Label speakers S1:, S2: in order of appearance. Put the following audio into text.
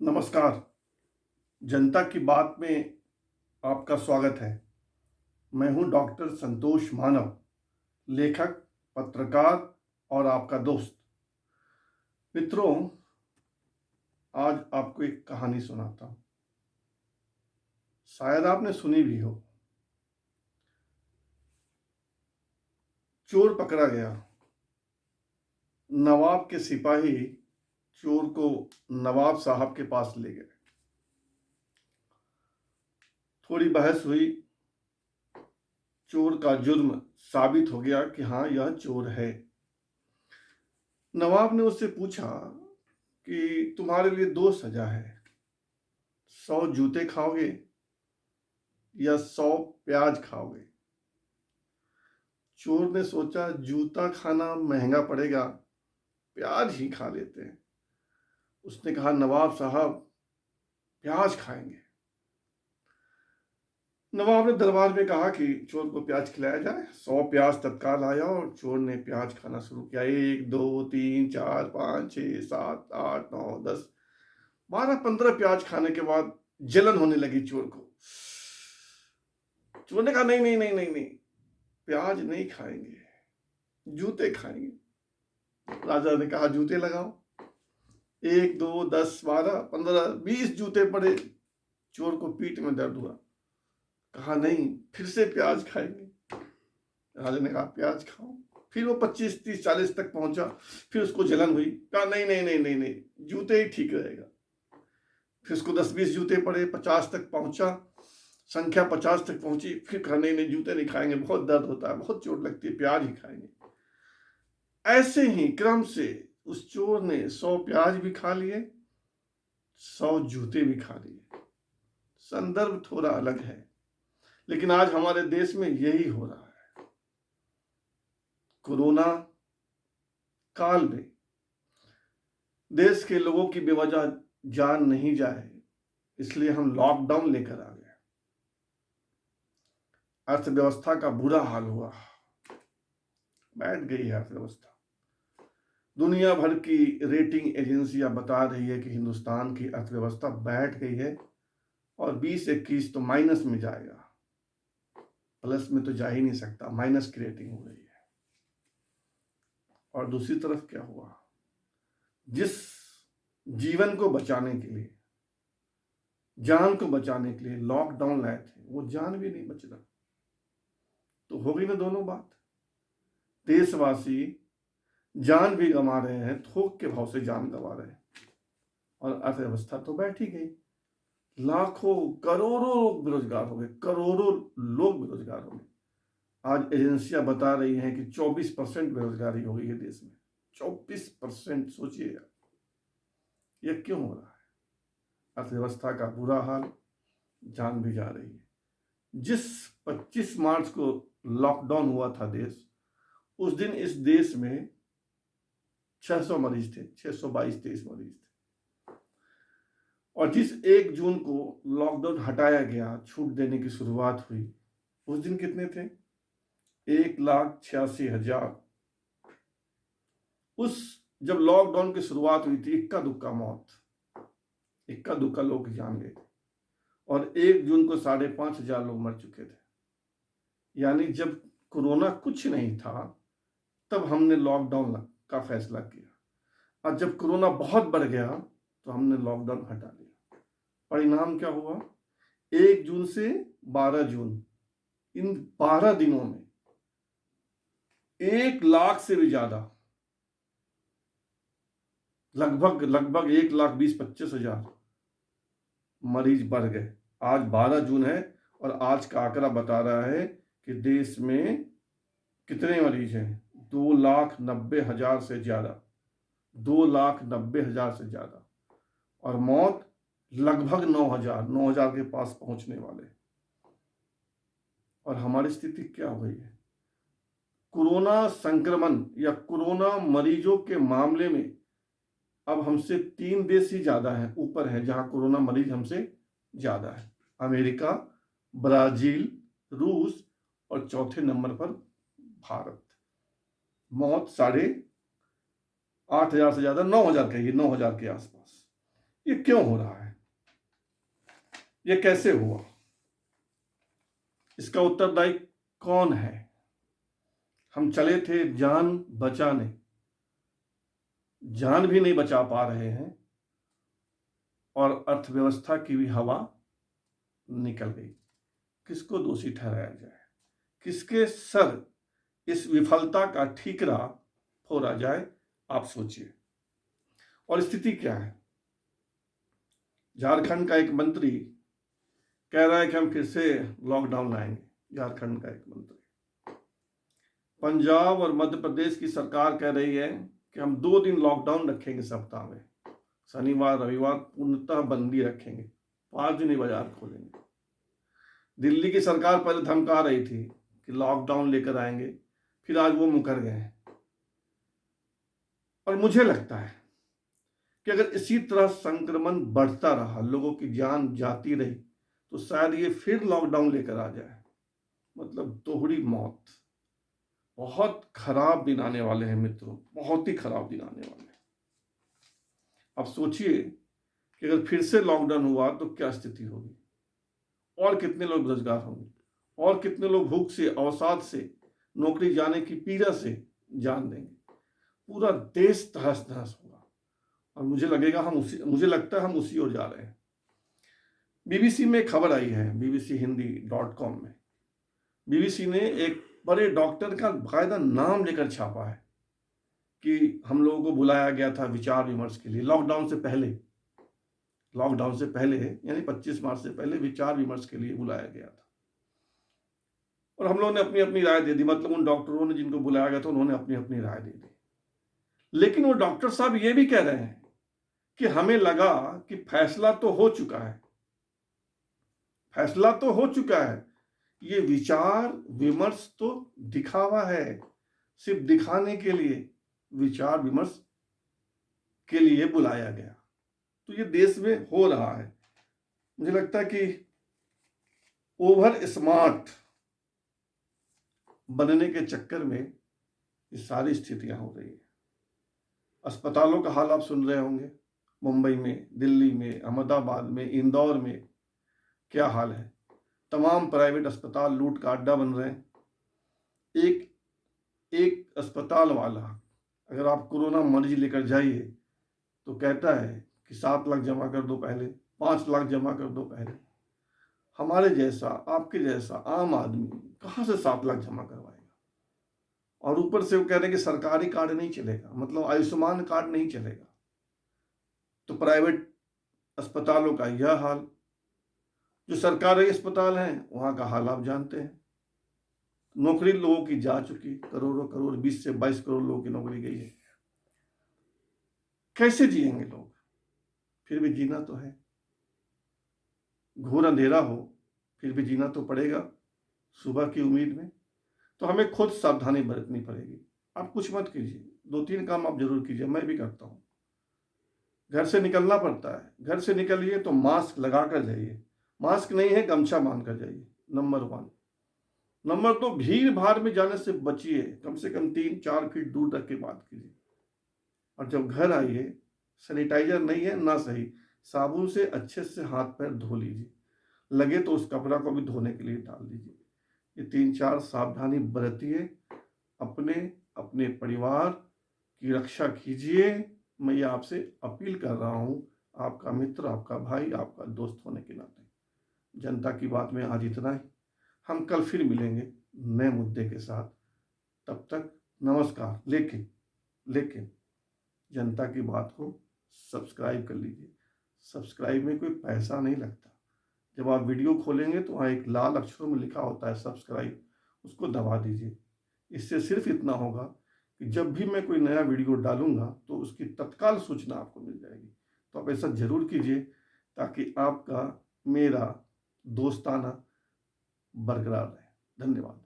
S1: नमस्कार। जनता की बात में आपका स्वागत है। मैं हूं डॉक्टर संतोष मानव, लेखक, पत्रकार और आपका दोस्त। मित्रों, आज आपको एक कहानी सुनाता हूं। शायद आपने सुनी भी हो। चोर पकड़ा गया। नवाब के सिपाही चोर को नवाब साहब के पास ले गए। थोड़ी बहस हुई। चोर का जुर्म साबित हो गया कि हाँ, यह चोर है। नवाब ने उससे पूछा कि तुम्हारे लिए दो सजा है, 100 जूते खाओगे या 100 प्याज खाओगे। चोर ने सोचा जूता खाना महंगा पड़ेगा, प्याज ही खा लेते हैं। उसने कहा नवाब साहब, प्याज खाएंगे। नवाब ने दरबार में कहा कि चोर को प्याज खिलाया जाए। 100 प्याज तत्काल आया और चोर ने प्याज खाना शुरू किया। 1 2 3 4 5 6 7 8 9 10 12 15 प्याज खाने के बाद जलन होने लगी चोर को। चोर ने कहा नहीं नहीं नहीं नहीं नहीं, प्याज नहीं खाएंगे, जूते खाएंगे। राजा ने कहा जूते लगाओ। 1 2 10 12 15 20 जूते पड़े। चोर को पीठ में दर्द हुआ। कहा नहीं, फिर से प्याज खाएंगे। राजा ने कहा प्याज खाओ। फिर वो 25 30 40 तक पहुंचा। फिर उसको जलन हुई। कहा नहीं नहीं नहीं नहीं नहीं, जूते ही ठीक रहेगा। फिर उसको 10 20 जूते पड़े, 50 तक पहुंचा। संख्या 50 तक पहुंची। फिर कहा नहीं नहीं, जूते नहीं खाएंगे, बहुत दर्द होता है, बहुत चोट लगती है, प्याज ही खाएंगे। ऐसे ही क्रम से उस चोर ने 100 प्याज भी खा लिए, 100 जूते भी खा लिए। संदर्भ थोड़ा अलग है, लेकिन आज हमारे देश में यही हो रहा है। कोरोना काल में देश के लोगों की बेवजह जान नहीं जाए, इसलिए हम लॉकडाउन लेकर आ गए। अर्थव्यवस्था का बुरा हाल हुआ, बैठ गई है अर्थव्यवस्था। दुनिया भर की रेटिंग एजेंसियां बता रही है कि हिंदुस्तान की अर्थव्यवस्था बैठ गई है और 2021 तो माइनस में जाएगा। प्लस में तो जा ही नहीं सकता, माइनस की रेटिंग हो गई है। और दूसरी तरफ क्या हुआ, जिस जीवन को बचाने के लिए, जान को बचाने के लिए लॉकडाउन लाए थे, वो जान भी नहीं बच रहा। तो हो गई ना दोनों बात। देशवासी जान भी गंवा रहे हैं, थोक के भाव से जान गंवा रहे हैं, और अर्थव्यवस्था तो बैठ ही गई। लाखों करोड़ों लोग बेरोजगार हो गए, करोड़ों लोग बेरोजगार हो गए। आज एजेंसियां बता रही हैं कि 24% बेरोजगारी हो गई है देश में। 24%, सोचिए यह क्यों हो रहा है। अर्थव्यवस्था का बुरा हाल, जान भी जा रही है। जिस 25 मार्च को लॉकडाउन हुआ था देश, उस दिन इस देश में 600 मरीज थे, 622-23 मरीज थे। और जिस 1 जून को लॉकडाउन हटाया गया, छूट देने की शुरुआत हुई, उस दिन कितने थे? 1,86,000। उस जब लॉकडाउन की शुरुआत हुई थी, इक्का दुक्का मौत, इक्का दुक्का लोग जान गए थे। और 1 जून को 5,500 लोग मर चुके थे। यानी जब कोरोना कुछ नहीं था, तब हमने लॉकडाउन का फैसला किया, और जब कोरोना बहुत बढ़ गया तो हमने लॉकडाउन हटा दिया। परिणाम क्या हुआ? 1 जून से 12 जून, इन 12 दिनों में 1 लाख से भी ज्यादा, लगभग 1,20,25,000 मरीज बढ़ गए। आज 12 जून है और आज का आंकड़ा बता रहा है कि देश में कितने मरीज हैं? 2,90,000 से ज्यादा, 2,90,000 से ज्यादा। और मौत लगभग 9,000 के पास पहुंचने वाले। और हमारी स्थिति क्या हो गई है? कोरोना संक्रमण या कोरोना मरीजों के मामले में अब हमसे 3 देश ही ज्यादा है, ऊपर है, जहां कोरोना मरीज हमसे ज्यादा है। अमेरिका, ब्राजील, रूस, और चौथे नंबर पर भारत। मौत 8,500 से ज्यादा, 9,000 कहिए, 9,000 के आसपास। ये क्यों हो रहा है, ये कैसे हुआ, इसका उत्तरदायी कौन है? हम चले थे जान बचाने, जान भी नहीं बचा पा रहे हैं और अर्थव्यवस्था की भी हवा निकल गई। किसको दोषी ठहराया जाए, किसके सर इस विफलता का ठीकरा फोड़ा जाए, आप सोचिए। और स्थिति क्या है, झारखंड का एक मंत्री कह रहा है कि हम फिर से लॉकडाउन लाएंगे। झारखंड का एक मंत्री, पंजाब और मध्य प्रदेश की सरकार कह रही है कि हम 2 दिन लॉकडाउन रखेंगे सप्ताह में, शनिवार रविवार पूर्णतः बंदी रखेंगे, 5 दिन ही बाजार खोलेंगे। दिल्ली की सरकार पहले धमका रही थी कि लॉकडाउन लेकर आएंगे, फिर आज वो मुकर गए हैं। और मुझे लगता है कि अगर इसी तरह संक्रमण बढ़ता रहा, लोगों की जान जाती रही, तो शायद ये फिर लॉकडाउन लेकर आ जाए, मतलब दोहरी मौत। बहुत खराब दिन आने वाले हैं मित्रों, बहुत ही खराब दिन आने वाले हैं। अब सोचिए कि अगर फिर से लॉकडाउन हुआ तो क्या स्थिति होगी, और कितने लोग बेरोजगार होंगे, और कितने लोग भूख से, अवसाद से, नौकरी जाने की पीड़ा से जान देंगे। पूरा देश तहस नहस होगा और मुझे लगता है हम उसी ओर जा रहे हैं। बीबीसी में खबर आई है, bbchiindi.com में। बीबीसी ने एक बड़े डॉक्टर का बाकायदा नाम लेकर छापा है कि हम लोगों को बुलाया गया था विचार विमर्श के लिए लॉकडाउन से पहले यानी 25 मार्च से पहले विचार विमर्श के लिए बुलाया गया था। और हम लोगों ने अपनी अपनी राय दे दी, मतलब उन डॉक्टरों ने जिनको बुलाया गया था उन्होंने अपनी अपनी राय दे दी। लेकिन वो डॉक्टर साहब ये भी कह रहे हैं कि हमें लगा कि फैसला तो हो चुका है, ये विचार विमर्श तो दिखावा है, सिर्फ दिखाने के लिए विचार विमर्श के लिए बुलाया गया। तो ये देश में हो रहा है। मुझे लगता है कि ओवर स्मार्ट बनने के चक्कर में ये सारी स्थितियां हो रही है। अस्पतालों का हाल आप सुन रहे होंगे, मुंबई में, दिल्ली में, अहमदाबाद में, इंदौर में क्या हाल है। तमाम प्राइवेट अस्पताल लूट का अड्डा बन रहे हैं। एक अस्पताल वाला अगर आप कोरोना मरीज लेकर जाइए तो कहता है कि 7 लाख जमा कर दो पहले, 5 लाख जमा कर दो पहले। हमारे जैसा, आपके जैसा आम आदमी कहाँ से 7 लाख जमा करवाएगा? और ऊपर से वो कह रहे हैं कि सरकारी कार्ड नहीं चलेगा, मतलब आयुष्मान कार्ड नहीं चलेगा। तो प्राइवेट अस्पतालों का यह हाल, जो सरकारी अस्पताल हैं वहां का हाल आप जानते हैं। नौकरी लोगों की जा चुकी, करोड़ 20 से 22 करोड़ लोगों की नौकरी गई है। कैसे जिएंगे लोग? फिर भी जीना तो है, घोर अंधेरा हो फिर भी जीना तो पड़ेगा सुबह की उम्मीद में। तो हमें खुद सावधानी बरतनी पड़ेगी। आप कुछ मत कीजिए, 2-3 काम आप जरूर कीजिए, मैं भी करता हूँ। घर से निकलना पड़ता है, घर से निकलिए तो मास्क लगा कर जाइए, मास्क नहीं है गमछा बांध कर जाइए, नंबर 1। नंबर 2, भीड़ भाड़ में जाने से बचिए, कम से कम 3-4 फीट दूर रख के बात कीजिए। और जब घर आइए, सैनिटाइजर नहीं है ना सही, साबुन से अच्छे से हाथ पैर धो लीजिए, लगे तो उस कपड़ा को भी धोने के लिए डाल दीजिए। ये 3-4 सावधानी बरतिए, अपने परिवार की रक्षा कीजिए। मैं ये आपसे अपील कर रहा हूँ, आपका मित्र, आपका भाई, आपका दोस्त होने के नाते। जनता की बात में आज इतना ही। हम कल फिर मिलेंगे नए मुद्दे के साथ। तब तक नमस्कार। लेकिन जनता की बात को सब्सक्राइब कर लीजिए। सब्सक्राइब में कोई पैसा नहीं लगता। जब आप वीडियो खोलेंगे तो वहाँ एक लाल अक्षरों में लिखा होता है सब्सक्राइब, उसको दबा दीजिए। इससे सिर्फ इतना होगा कि जब भी मैं कोई नया वीडियो डालूंगा तो उसकी तत्काल सूचना आपको मिल जाएगी। तो आप ऐसा जरूर कीजिए ताकि आपका मेरा दोस्ताना बरकरार रहे। धन्यवाद।